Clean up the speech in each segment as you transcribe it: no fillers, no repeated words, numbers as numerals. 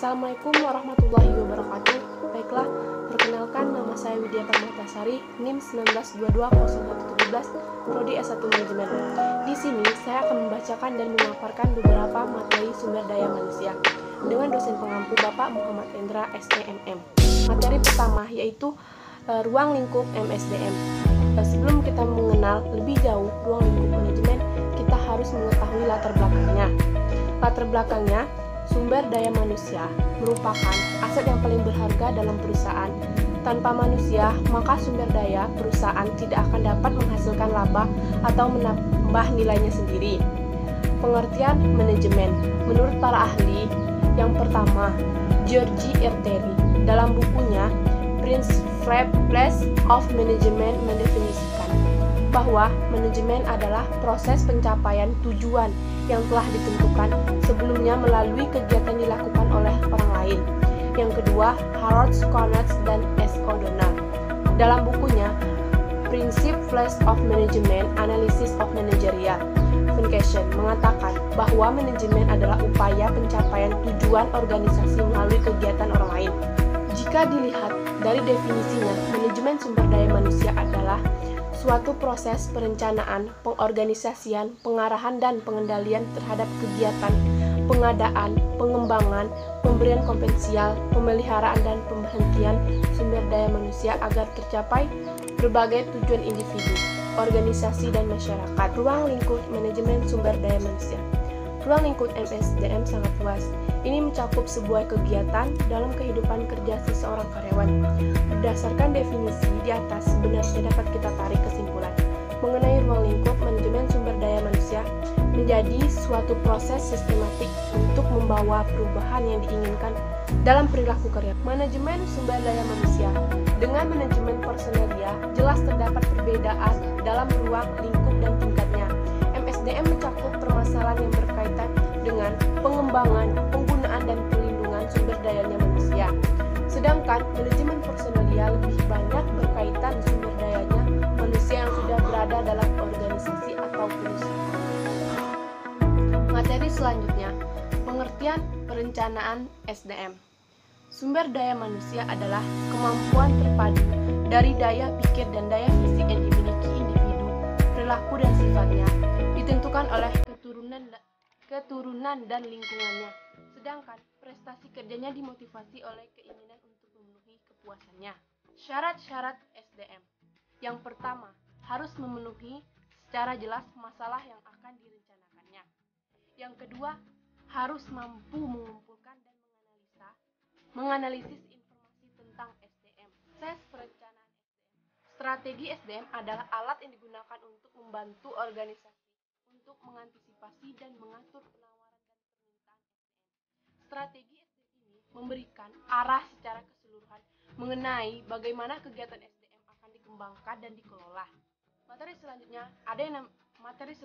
Assalamualaikum warahmatullahi wabarakatuh. Baiklah, perkenalkan nama saya Widya Permatasari, NIM 19220117, Prodi S1 Manajemen. Di sini saya akan membacakan dan memaparkan beberapa materi sumber daya manusia dengan dosen pengampu Bapak Muhammad Endra SEMM. Materi pertama yaitu ruang lingkup MSDM. Sebelum kita mengenal lebih jauh ruang lingkup manajemen, kita harus mengetahui latar belakangnya. Latar belakangnya, sumber daya manusia merupakan aset yang paling berharga dalam perusahaan. Tanpa manusia, maka sumber daya perusahaan tidak akan dapat menghasilkan laba atau menambah nilainya sendiri. Pengertian manajemen menurut para ahli, yang pertama, George R. Terry dalam bukunya Principles of Management mendefinisikan bahwa manajemen adalah proses pencapaian tujuan yang telah ditentukan sebelumnya melalui kegiatan dilakukan oleh orang lain. Yang kedua, Harold Conrad dan S. O'Donnell dalam bukunya Principles of Management Analysis of Managerial Function mengatakan bahwa manajemen adalah upaya pencapaian tujuan organisasi melalui kegiatan orang lain. Jika dilihat dari definisinya, manajemen sumber daya manusia adalah suatu proses perencanaan, pengorganisasian, pengarahan, dan pengendalian terhadap kegiatan, pengadaan, pengembangan, pemberian kompetensial, pemeliharaan, dan pemberhentian sumber daya manusia agar tercapai berbagai tujuan individu, organisasi, dan masyarakat. Ruang lingkup manajemen sumber daya manusia. Ruang lingkup MSDM sangat luas. Ini mencakup sebuah kegiatan dalam kehidupan kerja seseorang karyawan. Berdasarkan definisi di atas, sebenarnya dapat kita tarik kesimpulan mengenai ruang lingkup manajemen sumber daya manusia menjadi suatu proses sistematik untuk membawa perubahan yang diinginkan dalam perilaku karya. Manajemen sumber daya manusia dengan manajemen personalia jelas terdapat perbedaan dalam ruang lingkup dan tingkatnya. MSDM mencakup permasalahan yang berkaitan dengan pengembangan, penggunaan, dan perlindungan sumber dayanya manusia. Sedangkan manajemen personalia lebih banyak berkaitan sumber dayanya manusia yang sudah berada dalam organisasi atau perusahaan. Materi selanjutnya, pengertian perencanaan SDM. Sumber daya manusia adalah kemampuan terpadu dari daya pikir dan daya fisik yang dimiliki individu, perilaku dan sifatnya, ditentukan oleh keturunan dan lingkungannya. Sedangkan prestasi kerjanya dimotivasi oleh keinginan untuk memenuhi kepuasannya. Syarat-syarat SDM. Yang pertama, harus memenuhi secara jelas masalah yang akan direncanakannya. Yang kedua, harus mampu mengumpulkan dan menganalisis informasi tentang SDM. Proses perencanaan SDM. Strategi SDM adalah alat yang digunakan untuk membantu organisasi untuk mengantisipasi dan mengatur penawaran dan permintaan SDM. Strategi SDM ini memberikan arah secara keseluruhan mengenai bagaimana kegiatan SDM akan dikembangkan dan dikelola. Materi selanjutnya analisis.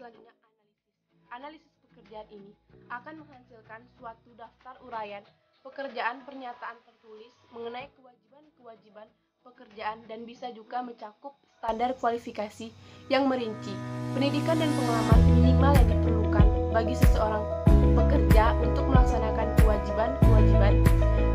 Analisis pekerjaan ini akan menghasilkan suatu daftar uraian pekerjaan pernyataan tertulis mengenai kewajiban-kewajiban pekerjaan dan bisa juga mencakup standar kualifikasi yang merinci pendidikan dan pengalaman minimal yang diperlukan bagi seseorang pekerja untuk melaksanakan kewajiban-kewajiban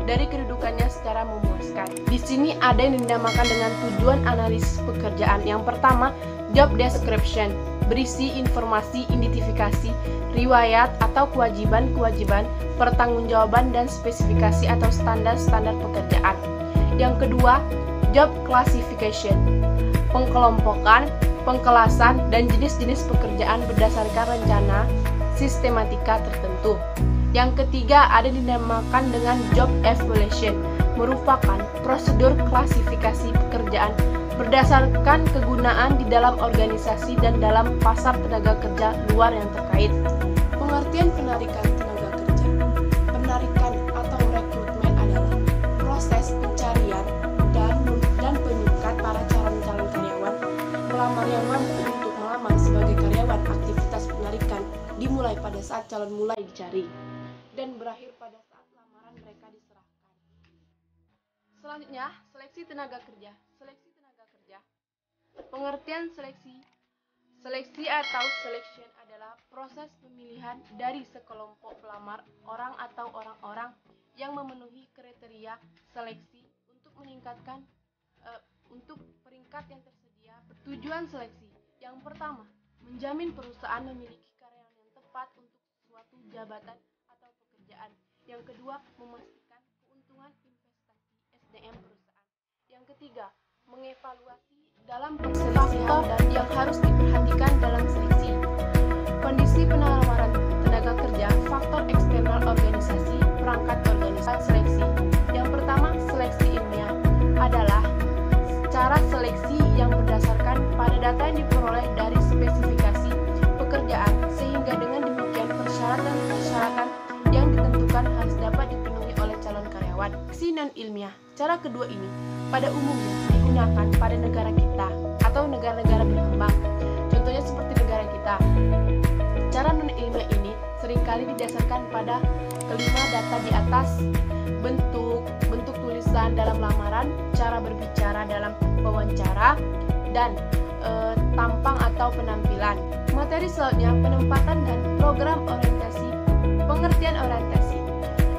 dari kedudukannya secara memuaskan. Di sini ada yang dinamakan dengan tujuan analisis pekerjaan. Yang pertama, job description, berisi informasi identifikasi, riwayat atau kewajiban-kewajiban, pertanggungjawaban dan spesifikasi atau standar-standar pekerjaan. Yang kedua, job classification, pengkelompokan, pengkelasan, dan jenis-jenis pekerjaan berdasarkan rencana sistematika tertentu. Yang ketiga ada dinamakan dengan job evaluation, merupakan prosedur klasifikasi pekerjaan berdasarkan kegunaan di dalam organisasi dan dalam pasar tenaga kerja luar yang terkait. Pengertian penarikan tenaga kerja. Penarikan atau rekrutmen adalah proses pencarian dan penyikat para calon-calon karyawan melamar yang mampu untuk melamar sebagai karyawan. Aktivitas penarikan dimulai pada saat calon mulai dicari dan berakhir pada saat lamaran mereka diserahkan. Selanjutnya, seleksi tenaga kerja. Pengertian seleksi atau selection adalah proses pemilihan dari sekelompok pelamar orang atau orang-orang yang memenuhi kriteria seleksi untuk meningkatkan untuk peringkat yang tersedia. Tujuan seleksi yang pertama, menjamin perusahaan memiliki karyawan yang tepat untuk suatu jabatan atau pekerjaan. Yang kedua, memastikan keuntungan investasi SDM perusahaan. Yang ketiga, mengevaluasi dalam faktor yang harus diperhatikan dalam seleksi. Kondisi penawaran tenaga kerja, faktor eksternal organisasi, perangkat organisasi seleksi. Yang pertama, seleksi ilmiah adalah cara seleksi yang berdasarkan pada data yang diperoleh dari spesifikasi pekerjaan, sehingga dengan demikian persyaratan yang ditentukan harus dapat dipenuhi oleh calon karyawan. Seleksi non-ilmiah, cara kedua ini pada umumnya digunakan pada negara kita atau negara-negara berkembang, contohnya seperti negara kita. Cara non-ilmiah ini seringkali didasarkan pada kelima data di atas: bentuk tulisan dalam lamaran, cara berbicara dalam wawancara, dan tampang atau penampilan. Materi selanjutnya, penempatan dan program orientasi. Pengertian orientasi.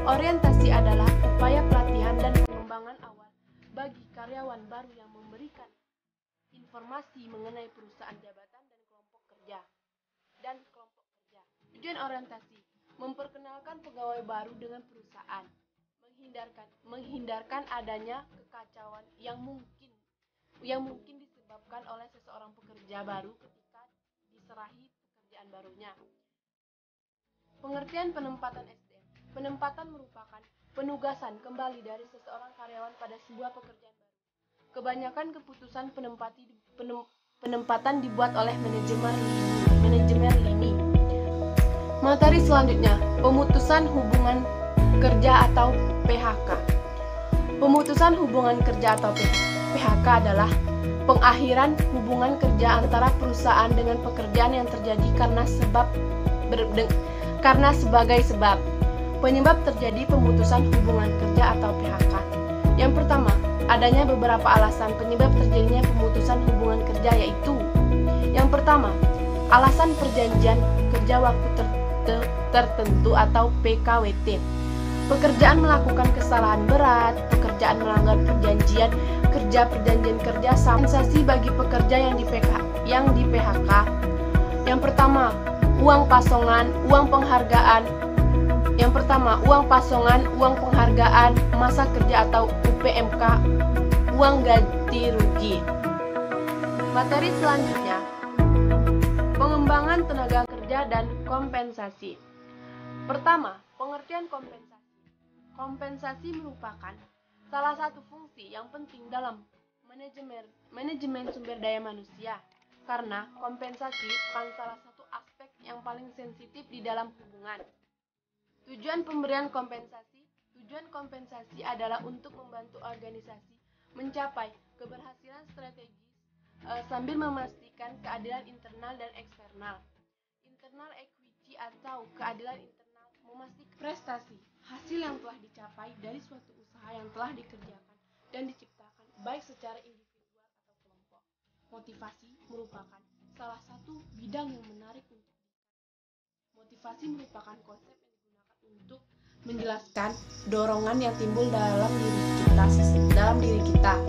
Orientasi adalah upaya pelatihan dan pengembangan awal bagi karyawan baru yang memberikan informasi mengenai perusahaan, jabatan, dan kelompok kerja. Tujuan orientasi, memperkenalkan pegawai baru dengan perusahaan, menghindarkan adanya kekacauan yang mungkin disebabkan oleh seseorang pekerja baru ketika diserahi pekerjaan barunya. Pengertian penempatan SDM. Penempatan merupakan penugasan kembali dari seseorang karyawan pada sebuah pekerjaan baru. Kebanyakan keputusan penempatan dibuat oleh manajemen lini. Materi selanjutnya, pemutusan hubungan kerja atau PHK. Pemutusan hubungan kerja atau PHK adalah pengakhiran hubungan kerja antara perusahaan dengan pekerjaan yang terjadi karena sebagai sebab. Penyebab terjadi pemutusan hubungan kerja atau PHK. Yang pertama, adanya beberapa alasan penyebab terjadinya pemutusan hubungan kerja, yaitu: yang pertama, alasan perjanjian kerja waktu tertentu atau PKWT. Pekerjaan melakukan kesalahan berat, pekerjaan melanggar perjanjian kerja, kompensasi bagi pekerja yang di PHK. Yang pertama, uang pasongan, uang penghargaan. Yang pertama, uang pasongan, uang penghargaan, masa kerja atau UPMK, uang ganti rugi. Materi selanjutnya, pengembangan tenaga kerja dan kompensasi. Pertama, pengertian kompensasi. Kompensasi merupakan salah satu fungsi yang penting dalam manajemen sumber daya manusia, karena kompensasi bukan salah satu aspek yang paling sensitif di dalam hubungan. Tujuan pemberian kompensasi. Tujuan kompensasi adalah untuk membantu organisasi mencapai keberhasilan strategis sambil memastikan keadilan internal dan eksternal. Internal equity atau keadilan internal memastikan prestasi, hasil yang telah dicapai dari suatu usaha yang telah dikerjakan dan diciptakan, baik secara individual atau kelompok. Motivasi merupakan salah satu bidang yang menarik untuk motivasi merupakan konsep yang digunakan untuk menjelaskan dorongan yang timbul dalam diri kita.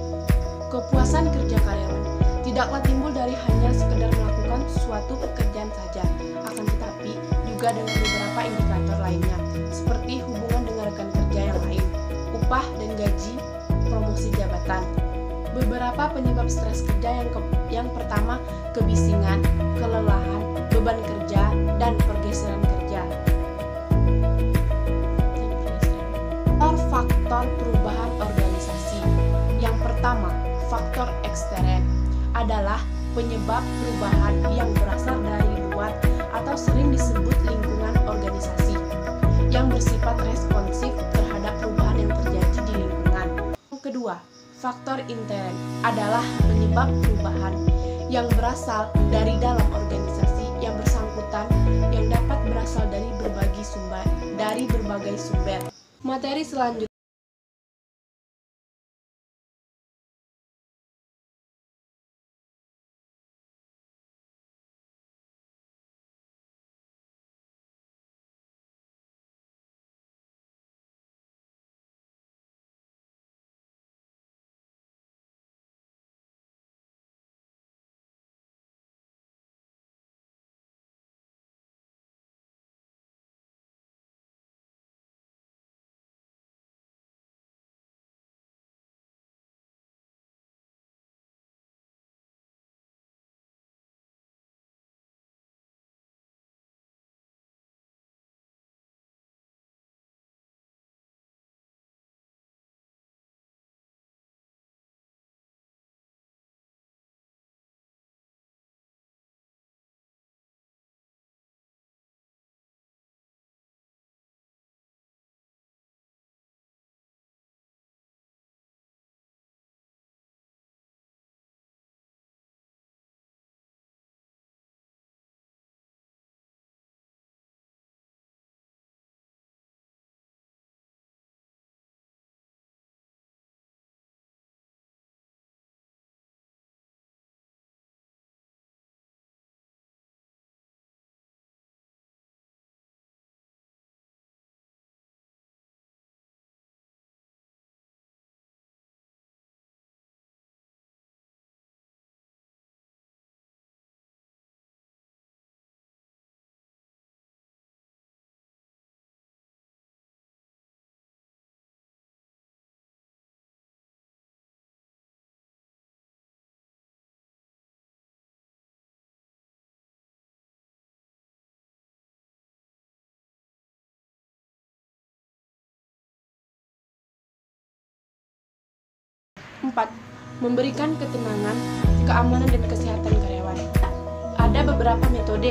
Kepuasan kerja karyawan tidaklah timbul dari hanya sekedar melakukan suatu pekerjaan saja, akan tetapi juga dengan beberapa indikator lainnya, seperti hubungan dengan rekan kerja yang lain, upah dan gaji, promosi jabatan. Beberapa penyebab stres kerja yang pertama, kebisingan, kelelahan, beban kerja, dan pergeseran kerja. Faktor perubahan organisasi. Yang pertama, faktor ekstern adalah penyebab perubahan yang berasal dari luar atau sering disebut lingkungan organisasi, yang bersifat responsif terhadap perubahan yang terjadi di lingkungan. Yang kedua, faktor intern adalah penyebab perubahan yang berasal dari dalam organisasi yang bersangkutan, yang dapat berasal dari berbagai sumber. Materi selanjutnya. keempat, memberikan ketenangan, keamanan, dan kesehatan karyawan. Ada beberapa metode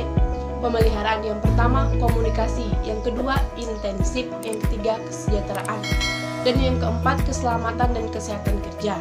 pemeliharaan. Yang pertama, komunikasi. Yang kedua, intensif. Yang ketiga, kesejahteraan. Dan yang keempat, keselamatan dan kesehatan kerja.